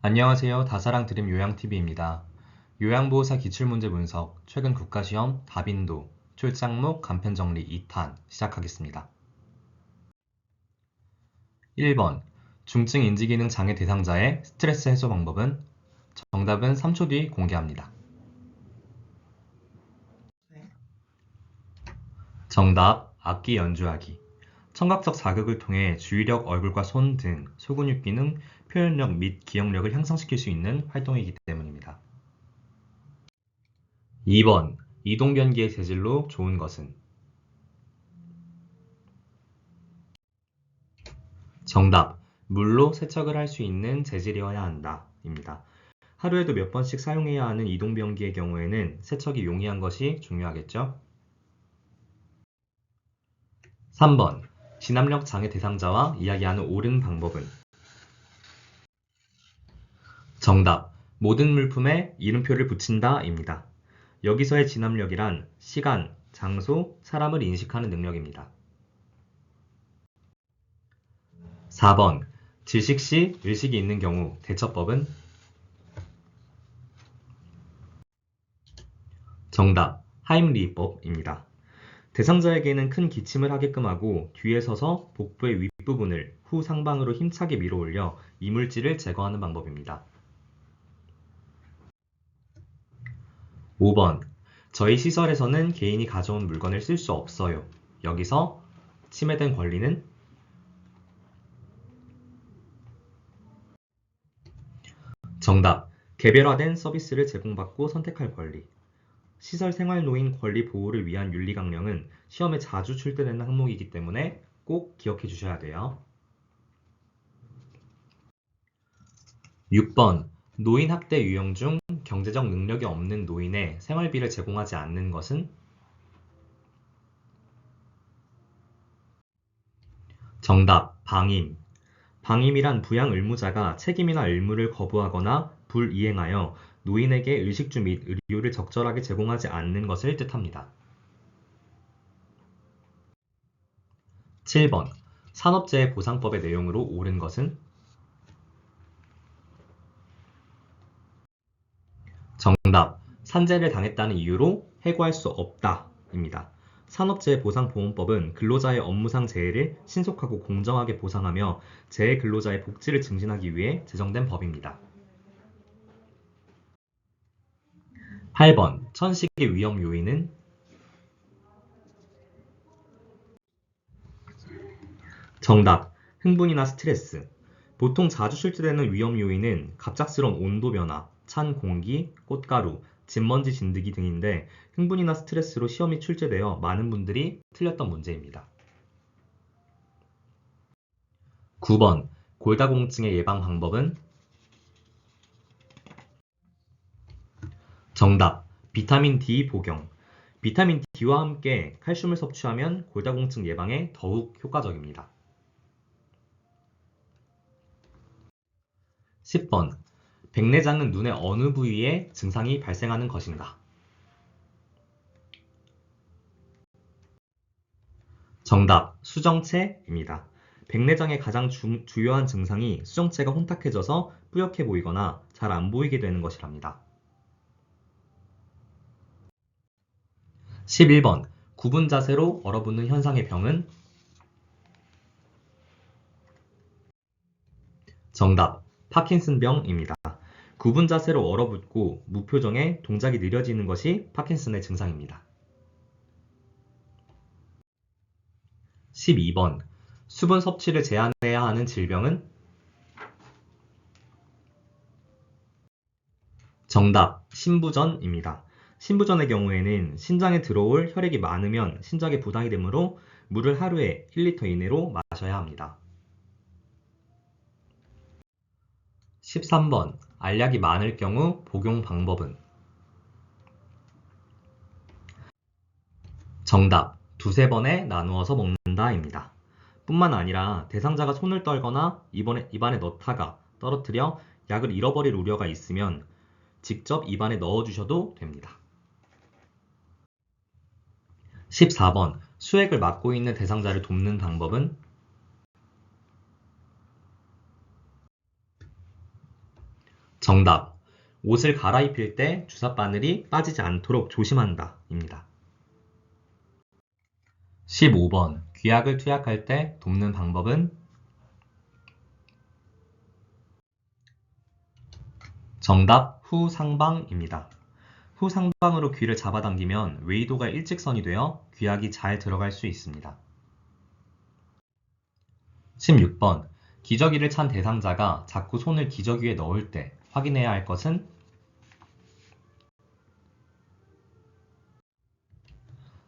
안녕하세요. 다사랑 드림 요양TV입니다. 요양보호사 기출문제 분석, 최근 국가시험, 다빈도, 출장목, 간편정리 2탄 시작하겠습니다. 1번. 중증 인지기능 장애 대상자의 스트레스 해소 방법은? 정답은 3초 뒤 공개합니다. 정답, 악기 연주하기. 청각적 자극을 통해 주의력, 얼굴과 손 등 소근육 기능, 표현력 및 기억력을 향상시킬 수 있는 활동이기 때문입니다. 2번. 이동변기의 재질로 좋은 것은? 정답. 물로 세척을 할 수 있는 재질이어야 한다. 입니다. 하루에도 몇 번씩 사용해야 하는 이동변기의 경우에는 세척이 용이한 것이 중요하겠죠? 3번. 진압력 장애 대상자와 이야기하는 옳은 방법은? 정답. 모든 물품에 이름표를 붙인다. 입니다. 여기서의 진압력이란 시간, 장소, 사람을 인식하는 능력입니다. 4번. 질식 시 의식이 있는 경우 대처법은? 정답. 하임리히법입니다. 대상자에게는 큰 기침을 하게끔 하고 뒤에 서서 복부의 윗부분을 후 상방으로 힘차게 밀어 올려 이물질을 제거하는 방법입니다. 5번. 저희 시설에서는 개인이 가져온 물건을 쓸 수 없어요. 여기서 침해된 권리는? 정답. 개별화된 서비스를 제공받고 선택할 권리. 시설 생활노인 권리 보호를 위한 윤리강령은 시험에 자주 출제되는 항목이기 때문에 꼭 기억해 주셔야 돼요. 6번. 노인 학대 유형 중 경제적 능력이 없는 노인에 생활비를 제공하지 않는 것은? 정답. 방임. 방임이란 부양 의무자가 책임이나 의무를 거부하거나 불이행하여 노인에게 의식주 및 의료를 적절하게 제공하지 않는 것을 뜻합니다. 7번. 산업재해 보상법의 내용으로 옳은 것은? 정답. 산재를 당했다는 이유로 해고할 수 없다. 입니다. 산업재해보상보험법은 근로자의 업무상 재해를 신속하고 공정하게 보상하며 재해 근로자의 복지를 증진하기 위해 제정된 법입니다. 8번. 천식의 위험 요인은? 정답. 흥분이나 스트레스. 보통 자주 출제되는 위험 요인은 갑작스러운 온도 변화, 찬 공기, 꽃가루, 진먼지 진드기 등인데 흥분이나 스트레스로 시험이 출제되어 많은 분들이 틀렸던 문제입니다. 9번. 골다공증의 예방 방법은? 정답. 비타민 D 복용. 비타민 D와 함께 칼슘을 섭취하면 골다공증 예방에 더욱 효과적입니다. 10번. 백내장은 눈의 어느 부위에 증상이 발생하는 것인가? 정답. 수정체입니다. 백내장의 가장 주요한 증상이 수정체가 혼탁해져서 뿌옇게 보이거나 잘 안 보이게 되는 것이랍니다. 11번. 굽은 자세로 얼어붙는 현상의 병은? 정답. 파킨슨병입니다. 굽은 자세로 얼어붙고 무표정에 동작이 느려지는 것이 파킨슨의 증상입니다. 12번. 수분 섭취를 제한해야 하는 질병은? 정답. 신부전입니다. 신부전의 경우에는 신장에 들어올 혈액이 많으면 신장에 부담이 되므로 물을 하루에 1리터 이내로 마셔야 합니다. 13번. 알약이 많을 경우 복용 방법은? 정답. 두세 번에 나누어서 먹는다입니다. 뿐만 아니라 대상자가 손을 떨거나 입안에 넣다가 떨어뜨려 약을 잃어버릴 우려가 있으면 직접 입안에 넣어주셔도 됩니다. 14번. 수액을 맞고 있는 대상자를 돕는 방법은? 정답. 옷을 갈아입힐 때 주삿바늘이 빠지지 않도록 조심한다 입니다. 15번. 귀약을 투약할 때 돕는 방법은? 정답. 후상방입니다. 후상방으로 귀를 잡아당기면 웨이도가 일직선이 되어 귀약이 잘 들어갈 수 있습니다. 16번. 기저귀를 찬 대상자가 자꾸 손을 기저귀에 넣을 때 확인해야 할 것은?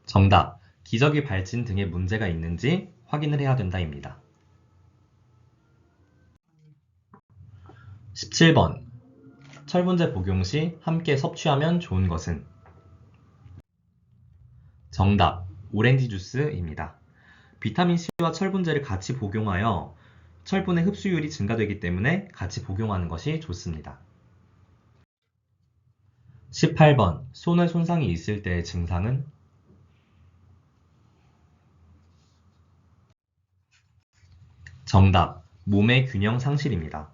정답. 기저귀 발진 등의 문제가 있는지 확인을 해야 된다입니다. 17번. 철분제 복용 시 함께 섭취하면 좋은 것은? 정답. 오렌지 주스입니다. 비타민C와 철분제를 같이 복용하여 철분의 흡수율이 증가되기 때문에 같이 복용하는 것이 좋습니다. 18번. 손에 손상이 있을 때의 증상은? 정답. 몸의 균형 상실입니다.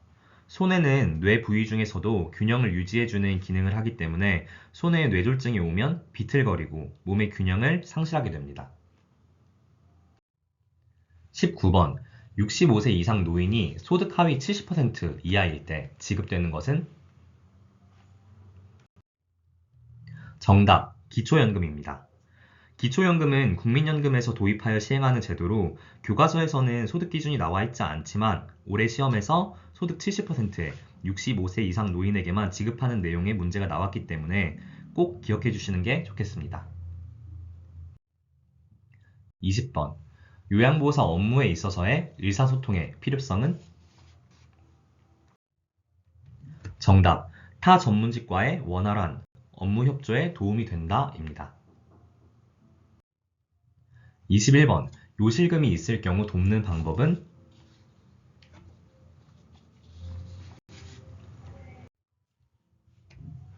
손에는 뇌 부위 중에서도 균형을 유지해주는 기능을 하기 때문에 손에 뇌졸중이 오면 비틀거리고 몸의 균형을 상실하게 됩니다. 19번. 65세 이상 노인이 소득 하위 70% 이하일 때 지급되는 것은? 정답. 기초연금입니다. 기초연금은 국민연금에서 도입하여 시행하는 제도로 교과서에서는 소득 기준이 나와 있지 않지만 올해 시험에서 소득 70%의 65세 이상 노인에게만 지급하는 내용의 문제가 나왔기 때문에 꼭 기억해 주시는 게 좋겠습니다. 20번. 요양보호사 업무에 있어서의 의사소통의 필요성은? 정답. 타 전문직과의 원활한 업무 협조에 도움이 된다입니다. 21번. 요실금이 있을 경우 돕는 방법은?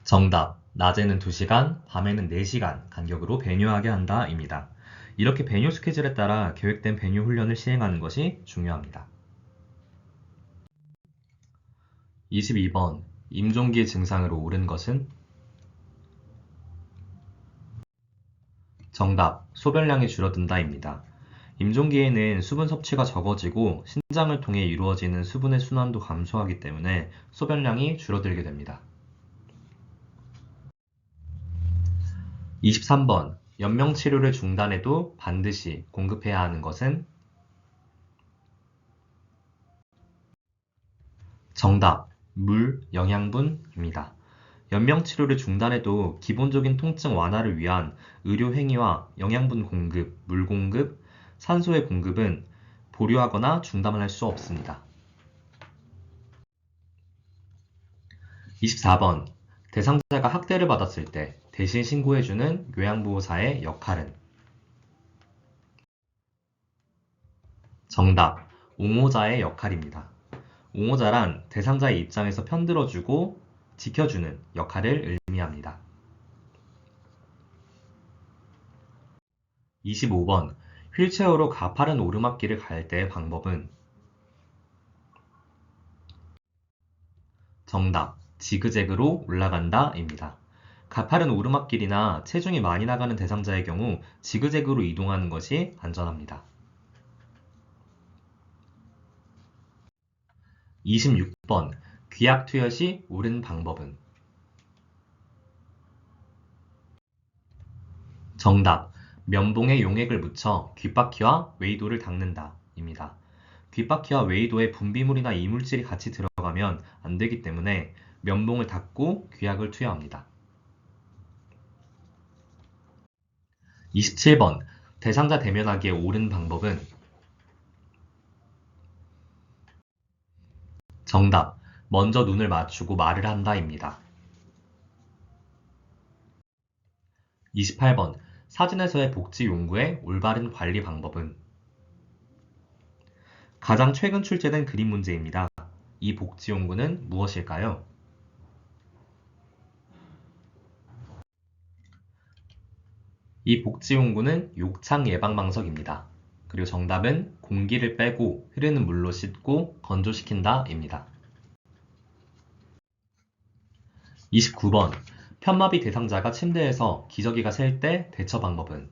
정답. 낮에는 2시간, 밤에는 4시간 간격으로 배뇨하게 한다 입니다. 이렇게 배뇨 스케줄에 따라 계획된 배뇨 훈련을 시행하는 것이 중요합니다. 22번. 임종기 증상으로 옳은 것은? 정답. 소변량이 줄어든다입니다. 임종기에는 수분 섭취가 적어지고 신장을 통해 이루어지는 수분의 순환도 감소하기 때문에 소변량이 줄어들게 됩니다. 23번. 연명치료를 중단해도 반드시 공급해야 하는 것은? 정답. 물, 영양분입니다. 연명치료를 중단해도 기본적인 통증 완화를 위한 의료 행위와 영양분 공급, 물 공급, 산소의 공급은 보류하거나 중단할 수 없습니다. 24번. 대상자가 학대를 받았을 때 대신 신고해주는 요양보호사의 역할은? 정답. 옹호자의 역할입니다. 옹호자란 대상자의 입장에서 편들어주고 지켜주는 역할을 의미합니다. 25번. 휠체어로 가파른 오르막길을 갈 때의 방법은? 정답. 지그재그로 올라간다입니다. 가파른 오르막길이나 체중이 많이 나가는 대상자의 경우 지그재그로 이동하는 것이 안전합니다. 26번. 귀약 투여 시 옳은 방법은? 정답. 면봉에 용액을 묻혀 귓바퀴와 웨이도를 닦는다 입니다. 귓바퀴와 웨이도에 분비물이나 이물질이 같이 들어가면 안 되기 때문에 면봉을 닫고 귀약을 투여합니다. 27번. 대상자 대면하기의 옳은 방법은? 정답. 먼저 눈을 맞추고 말을 한다입니다. 28번. 사진에서의 복지 용구의 올바른 관리 방법은? 가장 최근 출제된 그림 문제입니다. 이 복지 용구는 무엇일까요? 이 복지 용구는 욕창 예방방석입니다. 그리고 정답은 공기를 빼고 흐르는 물로 씻고 건조시킨다 입니다. 29번. 편마비 대상자가 침대에서 기저귀가 셀 때 대처 방법은?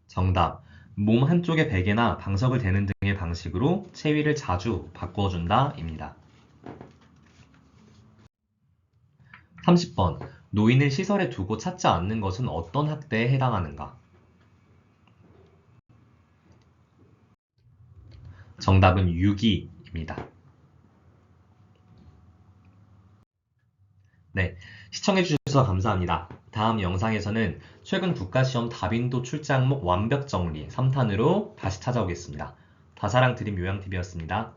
정답. 몸 한쪽에 베개나 방석을 대는 등의 방식으로 체위를 자주 바꿔준다 입니다. 30번. 노인을 시설에 두고 찾지 않는 것은 어떤 학대에 해당하는가? 정답은 유기입니다. 네, 시청해주셔서 감사합니다. 다음 영상에서는 최근 국가시험 다빈도 출제항목 완벽 정리 3탄으로 다시 찾아오겠습니다. 다사랑 드림 요양TV였습니다.